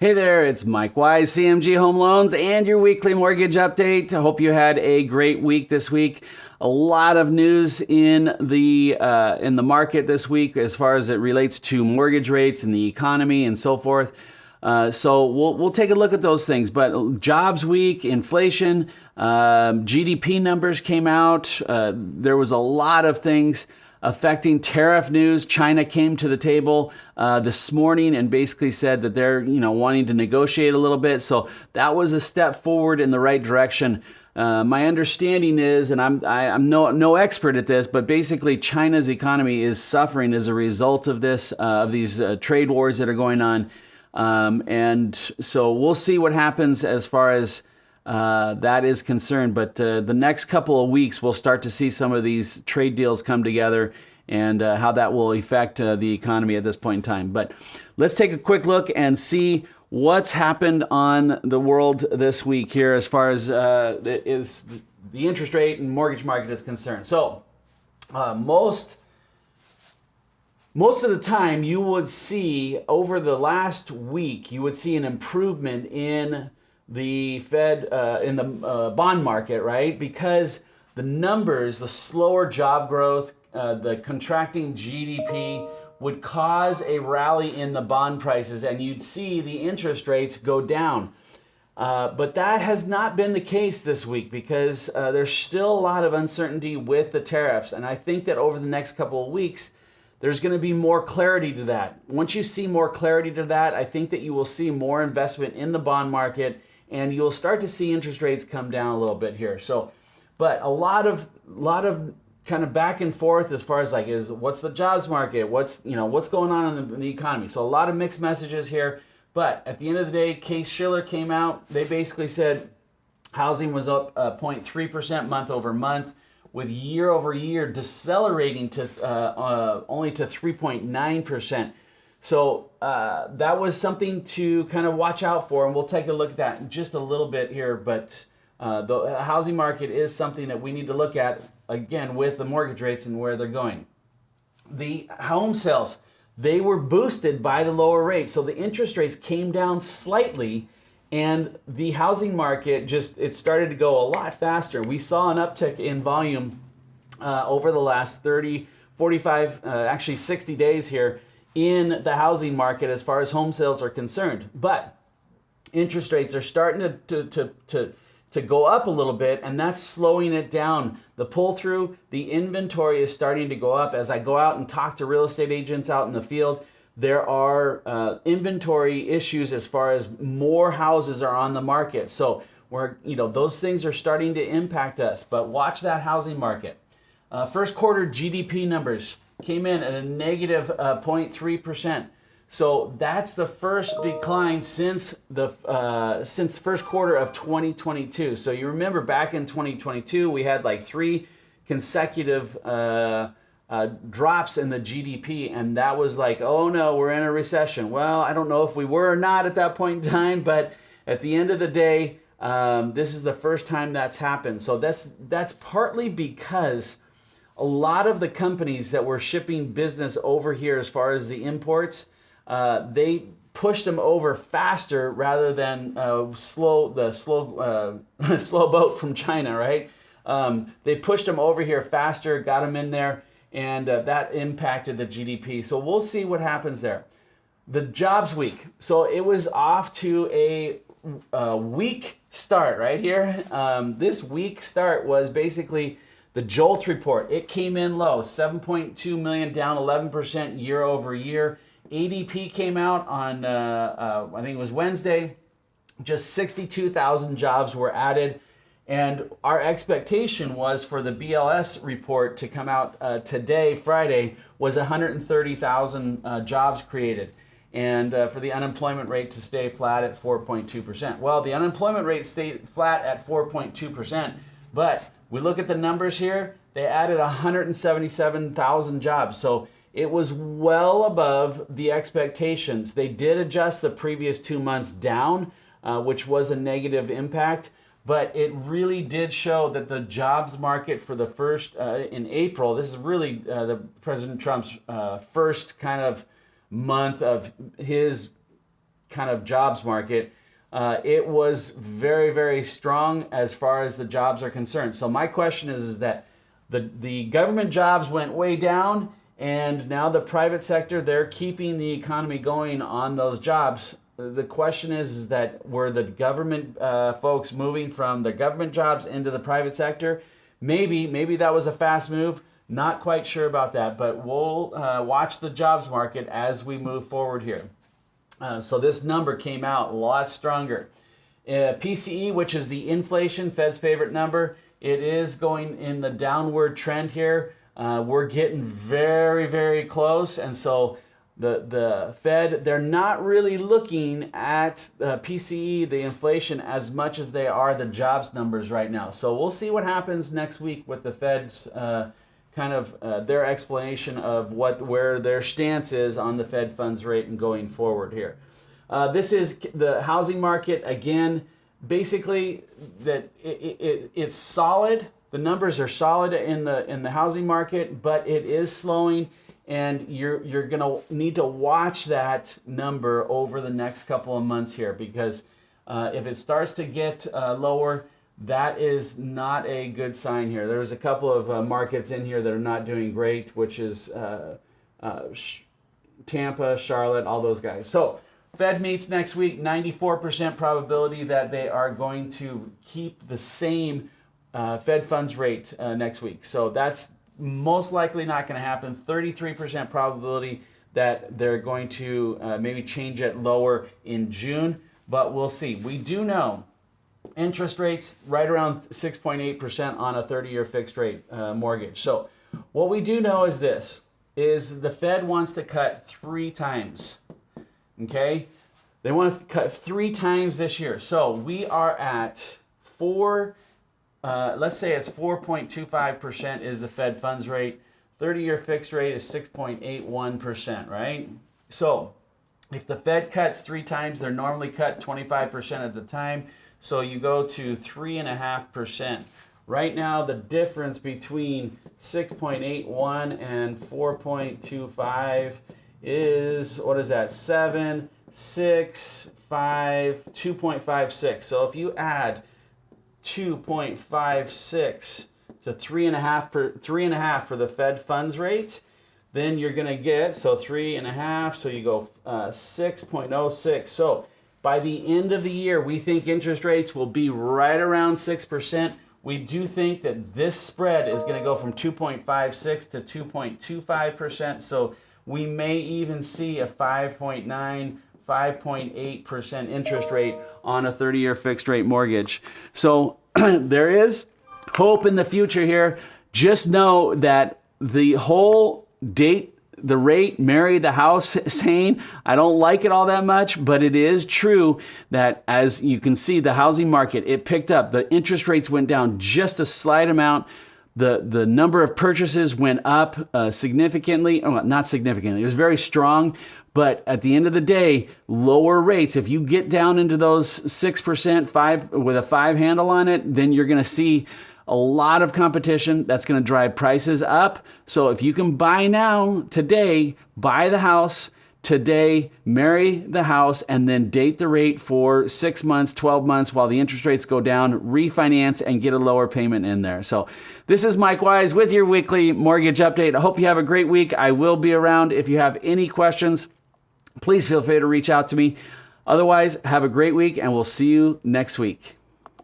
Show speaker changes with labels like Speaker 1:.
Speaker 1: Hey there, it's Mike Wise, CMG Home Loans, and your weekly mortgage update. I hope you had a great week this week. A lot of news in the market this week as far as it relates to mortgage rates and the economy and so forth. So we'll take a look at those things. But jobs week, inflation, GDP numbers came out. There was a lot of things affecting tariff news. China came to the table this morning and basically said that they're wanting to negotiate a little bit. So that was a step forward in the right direction. My understanding is, and I'm no expert at this, but basically China's economy is suffering as a result of this of these trade wars that are going on. And so we'll see what happens as far as that is concerned. But the next couple of weeks, we'll start to see some of these trade deals come together and how that will affect the economy at this point in time. But let's take a quick look and see what's happened on the world this week here as far as the interest rate and mortgage market is concerned. So most of the time you would see over the last week, you would see an improvement in the Fed, in the bond market, right? Because the numbers, the slower job growth, the contracting GDP would cause a rally in the bond prices and you'd see the interest rates go down. But that has not been the case this week because there's still a lot of uncertainty with the tariffs. And I think that over the next couple of weeks, there's going to be more clarity to that. Once you see more clarity to that, I think that you will see more investment in the bond market and you'll start to see interest rates come down a little bit here. So, but a lot of kind of back and forth as far as like what's the jobs market, what's going on in the economy. So a lot of mixed messages here. But at the end of the day, Case-Shiller came out. They basically said housing was up 0.3% month over month, with year over year decelerating to only to 3.9%. So that was something to kind of watch out for, and we'll take a look at that in just a little bit here. But the housing market is something that we need to look at, again, with the mortgage rates and where they're going. The home sales, they were boosted by the lower rates. So the interest rates came down slightly, and the housing market it started to go a lot faster. We saw an uptick in volume over the last 30, 45, actually 60 days here in the housing market as far as home sales are concerned. But interest rates are starting to go up a little bit, and that's slowing it down. The pull-through, the inventory is starting to go up. As I go out and talk to real estate agents out in the field, there are inventory issues as far as more houses are on the market. So those things are starting to impact us. But watch that housing market. First quarter GDP numbers came in at a negative 0.3%. So that's the first decline since first quarter of 2022. So you remember back in 2022, we had like 3 consecutive drops in the GDP, and that was like, oh no, we're in a recession. Well, I don't know if we were or not at that point in time, but at the end of the day, this is the first time that's happened. So that's partly because a lot of the companies that were shipping business over here as far as the imports, they pushed them over faster rather than slow boat from China, right? They pushed them over here faster, got them in there, and that impacted the GDP. So we'll see what happens there. The jobs week. So it was off to a weak start right here. This weak start was basically the JOLT report. It came in low, 7.2 million, down 11% year over year. ADP came out on, I think it was Wednesday. Just 62,000 jobs were added. And our expectation was for the BLS report to come out today, Friday, was 130,000 jobs created. And for the unemployment rate to stay flat at 4.2%. Well, the unemployment rate stayed flat at 4.2%, but we look at the numbers here, they added 177,000 jobs. So it was well above the expectations. They did adjust the previous 2 months down, which was a negative impact. But it really did show that the jobs market for the first, in April, this is really the President Trump's first kind of month of his kind of jobs market, it was very, very strong as far as the jobs are concerned. So my question is that the government jobs went way down, and now the private sector, they're keeping the economy going on those jobs. The question is that were the government folks moving from the government jobs into the private sector? Maybe that was a fast move. Not quite sure about that, but we'll watch the jobs market as we move forward here. So this number came out a lot stronger. PCE, which is the inflation, Fed's favorite number, it is going in the downward trend here. We're getting very, very close, and so the Fed, they're not really looking at PCE, the inflation, as much as they are the jobs numbers right now. So we'll see what happens next week with the Fed's their explanation of where their stance is on the Fed funds rate and going forward here. This is the housing market again. Basically, that it's solid. The numbers are solid in the housing market, but it is slowing, and you're gonna need to watch that number over the next couple of months here, because if it starts to get lower, that is not a good sign here. There's a couple of markets in here that are not doing great, which is Tampa, Charlotte, all those guys. So Fed meets next week, 94% probability that they are going to keep the same Fed funds rate next week. So that's most likely not going to happen. 33% probability that they're going to maybe change it lower in June, but we'll see. We do know interest rates right around 6.8% on a 30-year fixed rate mortgage. So what we do know is this, is the Fed wants to cut 3 times, okay? They want to cut 3 times this year. So we are at let's say it's 4.25% is the Fed funds rate. 30-year fixed rate is 6.81%, right? So if the Fed cuts 3 times, they're normally cut 25% at the time. So you go to 3.5%. Right now, the difference between 6.81 and 4.25 is, what is that? 7, 6, 5, 2.56. So if you add 2.56 to 3.5 for the Fed funds rate, then you're going to get, so 3.5, so you go 6.06. So by the end of the year, we think interest rates will be right around 6%. We do think that this spread is going to go from 2.56 to 2.25%. So we may even see a 5.9, 5.8% interest rate on a 30-year fixed rate mortgage. So there is hope in the future here. Just know that the whole date the rate, marry the house saying, I don't like it all that much, but it is true that, as you can see, the housing market, it picked up. The interest rates went down just a slight amount. The number of purchases went up significantly. Oh, not significantly. It was very strong. But at the end of the day, lower rates, if you get down into those 6%, 5 with a 5 handle on it, then you're going to see a lot of competition. That's going to drive prices up. So if you can buy now, today, buy the house today, marry the house, and then date the rate for 6 months, 12 months while the interest rates go down, refinance, and get a lower payment in there. So this is Mike Wise with your weekly mortgage update. I hope you have a great week. I will be around. If you have any questions, please feel free to reach out to me. Otherwise, have a great week, and we'll see you next week.